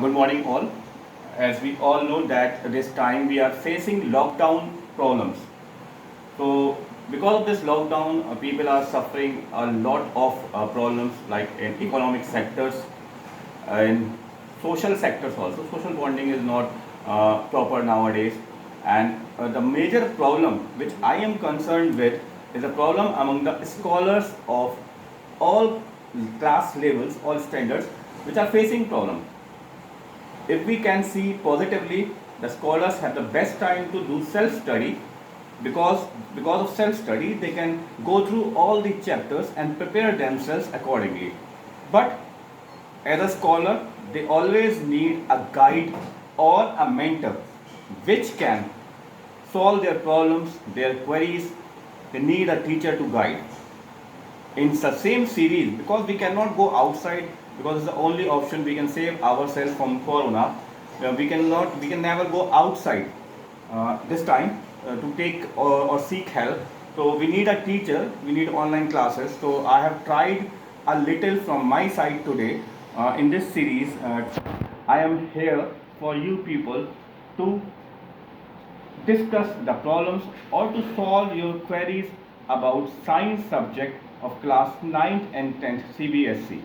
Good morning, all. As we all know that this time we are facing lockdown problems. So, because of this lockdown, people are suffering a lot of problems like in economic sectors, in social sectors also. Social bonding is not proper nowadays, and the major problem which I am concerned with is a problem among the scholars of all class levels, all standards, which are facing problem. If we can see positively, the scholars have the best time to do self-study because of self-study they can go through all the chapters and prepare themselves accordingly. But as a scholar, they always need a guide or a mentor which can solve their problems, their queries. They need a teacher to guide in the same series, because we cannot go outside, because it's the only option we can save ourselves from corona. We can never go outside this time to take or seek help. So we need a teacher, we need online classes. So I have tried a little from my side today in this series. I am here for you people to discuss the problems or to solve your queries about science subject of class 9th and 10th CBSE.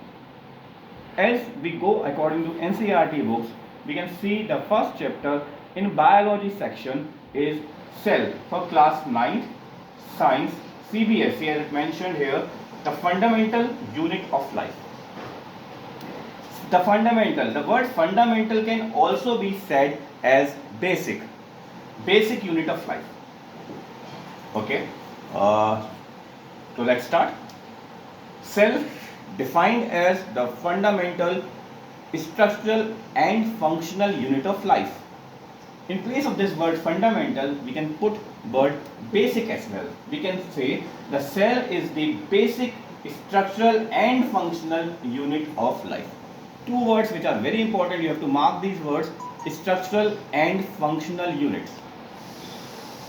As we go according to NCERT books, we can see the first chapter in biology section is cell for class 9th science CBSE, as mentioned here, the fundamental unit of life. The word fundamental can also be said as basic unit of life. Okay, so let's start. Cell defined as the fundamental, structural and functional unit of life. In place of this word fundamental, we can put word basic as well. We can say the cell is the basic, structural and functional unit of life. Two words which are very important, you have to mark these words: structural and functional units.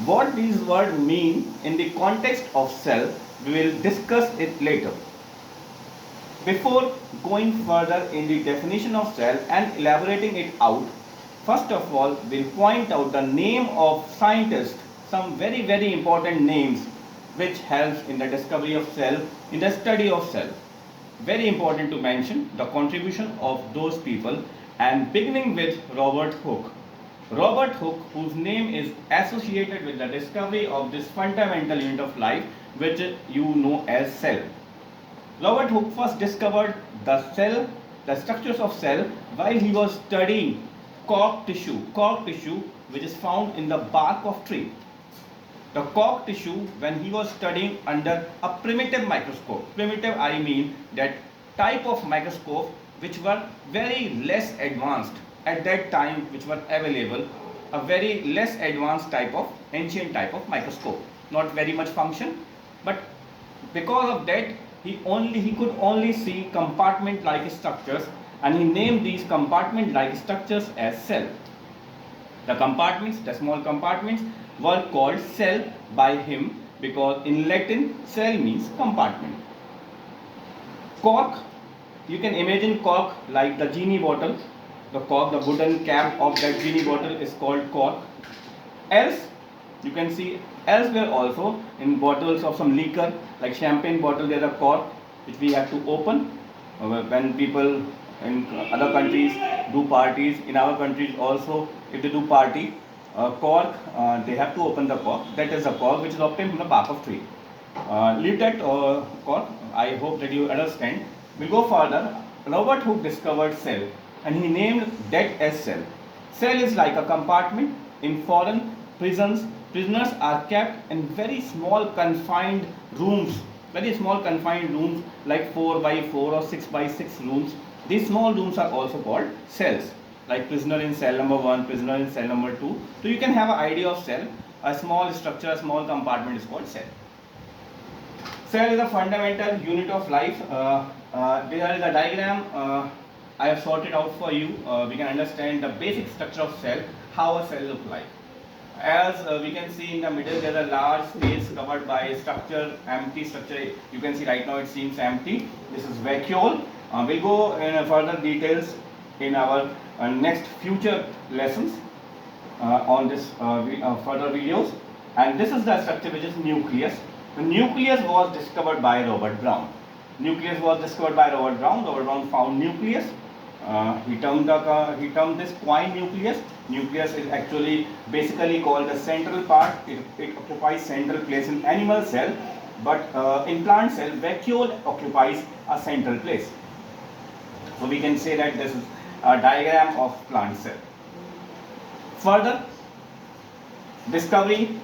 What these words mean in the context of cell, we will discuss it later. Before going further in the definition of cell and elaborating it out, first of all, we'll point out the name of scientists, some very important names which helps in the discovery of cell, in the study of cell. Very important to mention the contribution of those people, and beginning with Robert Hooke. Robert Hooke, whose name is associated with the discovery of this fundamental unit of life, which you know as cell. Robert Hooke first discovered the cell, the structures of cell, while he was studying cork tissue which is found in the bark of tree. The cork tissue, when he was studying under a primitive microscope, primitive I mean that type of microscope which were very less advanced at that time, which were available, a very less advanced type of ancient type of microscope, not very much function, but because of that he could only see compartment like structures, and he named these compartment like structures as cell. The compartments, the small compartments, were called cell by him because in Latin cell means compartment. Cork, you can imagine cork like the genie bottle. The cork, the wooden cap of that genie bottle is called cork. Else, you can see elsewhere also in bottles of some liquor like champagne bottle, there is a cork which we have to open when people in other countries do parties. In our countries also, if they do party, cork, they have to open the cork. That is a cork which is obtained from the bark of tree. Leave that cork. I hope that you understand. We'll go further. Robert Hooke discovered cell and he named that as cell. Cell is like a compartment. In foreign prisons, prisoners are kept in very small confined rooms, like 4 by 4 or 6 by 6 rooms. These small rooms are also called cells, like prisoner in cell number 1, prisoner in cell number 2. So you can have an idea of cell. A small structure, a small compartment is called cell. Cell is a fundamental unit of life. There is a diagram I have sorted out for you. We can understand the basic structure of cell, how a cell looks like. As we can see in the middle, there is a large space covered by structure, empty structure. You can see right now it seems empty. This is vacuole. We'll go in further details in our next future lessons on this further videos. And this is the structure which is nucleus. The nucleus was discovered by Robert Brown. Nucleus was discovered by Robert Brown. Robert Brown found nucleus. He termed this point nucleus. Nucleus is actually basically called the central part. It occupies central place in animal cell, but in plant cell, vacuole occupies a central place. So we can say that this is a diagram of plant cell. Further, discovery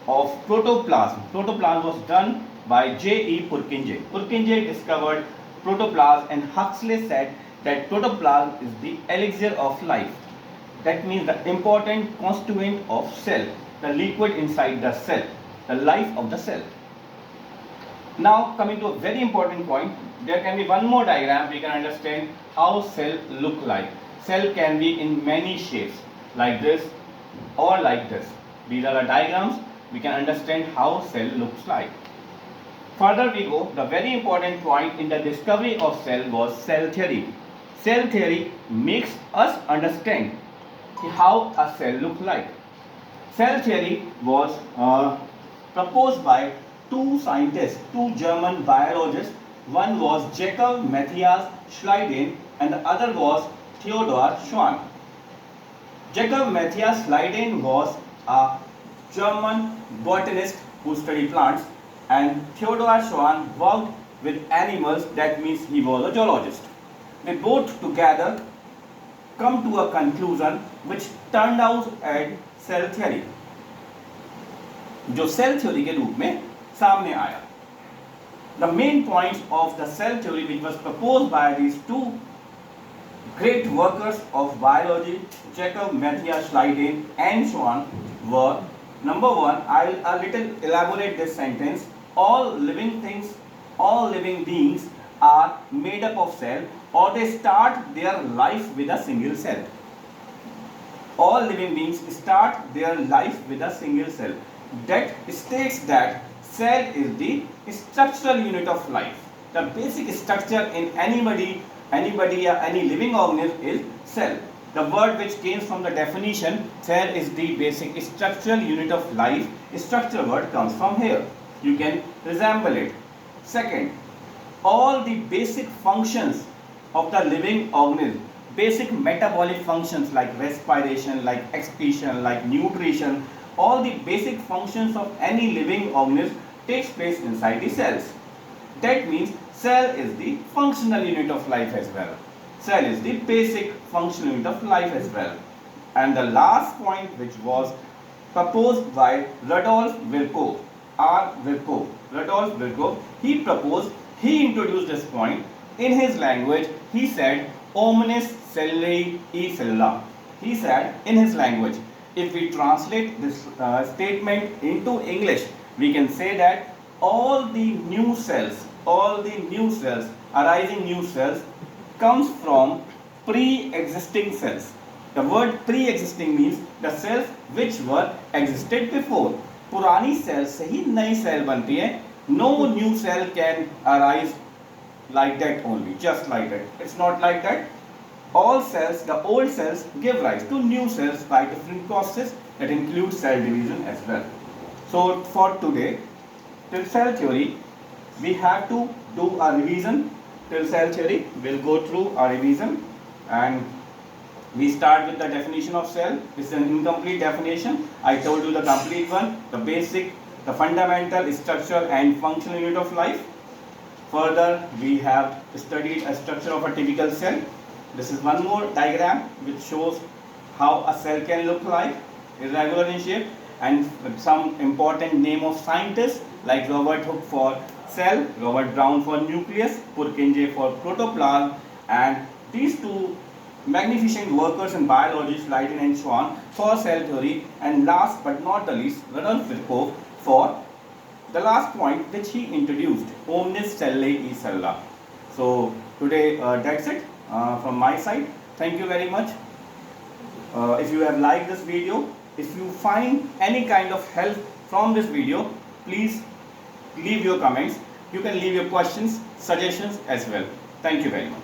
of protoplasm. Protoplasm was done by J.E. Purkinje. Purkinje discovered protoplasm, and Huxley said that protoplasm is the elixir of life. That means the important constituent of cell, the liquid inside the cell, the life of the cell. Now coming to a very important point, there can be one more diagram we can understand how cell look like. Cell can be in many shapes, like this or like this. These are the diagrams we can understand how cell looks like. Further we go, the very important point in the discovery of cell was cell theory. Cell theory makes us understand how a cell looks like. Cell theory was proposed by two scientists, two German biologists. One was Jakob Matthias Schleiden and the other was Theodor Schwann. Jakob Matthias Schleiden was a German botanist who studied plants, and Theodor Schwann worked with animals. That means he was a zoologist. They both together come to a conclusion which turned out as cell theory, जो cell theory के रूप में सामने आया. The main points of the cell theory which was proposed by these two great workers of biology, Jakob Matthias Schleiden and Schwann, were: number one, I'll a little elaborate this sentence. All living things, all living beings are made up of cell, or they start their life with a single cell. All living beings start their life with a single cell. That states that cell is the structural unit of life. The basic structure in anybody or any living organism is cell. The word which came from the definition, cell is the basic structural unit of life. Structure word comes from here. You can resemble it. Second, all the basic functions of the living organism, basic metabolic functions like respiration, like excretion, like nutrition, all the basic functions of any living organism takes place inside the cells. That means cell is the functional unit of life as well. Cell is the basic functional unit of life as well. And the last point, which was proposed by Rudolf Virchow, Rudolf Virchow, he introduced this point. In his language, he said, omnis cellulae e cellula. He said in his language, if we translate this statement into English, we can say that all the new cells, arising new cells comes from pre-existing cells. The word pre-existing means the cells which were existed before. पुरानी cells से ही नई cell बनती है. No new cell can arise like that only, just like that. It's not like that. All cells, the old cells, give rise to new cells by different processes that include cell division as well. So for today, till cell theory, we have to do a revision. Till cell theory, we'll go through a revision, and we start with the definition of cell. This is an incomplete definition. I told you the complete one, the basic, the fundamental, structural and functional unit of life. Further, we have studied a structure of a typical cell. This is one more diagram which shows how a cell can look like, irregular in shape, and some important name of scientists like Robert Hooke for cell, Robert Brown for nucleus, Purkinje for protoplasm, and these two magnificent workers in biology, Schleiden and Schwann, for cell theory, and last but not the least, Rudolf Virchow for the last point which he introduced, omnis cellulae e cellula. So today that's it from my side. Thank you very much. If you have liked this video, if you find any kind of help from this video, please leave your comments. You can leave your questions, suggestions as well. Thank you very much.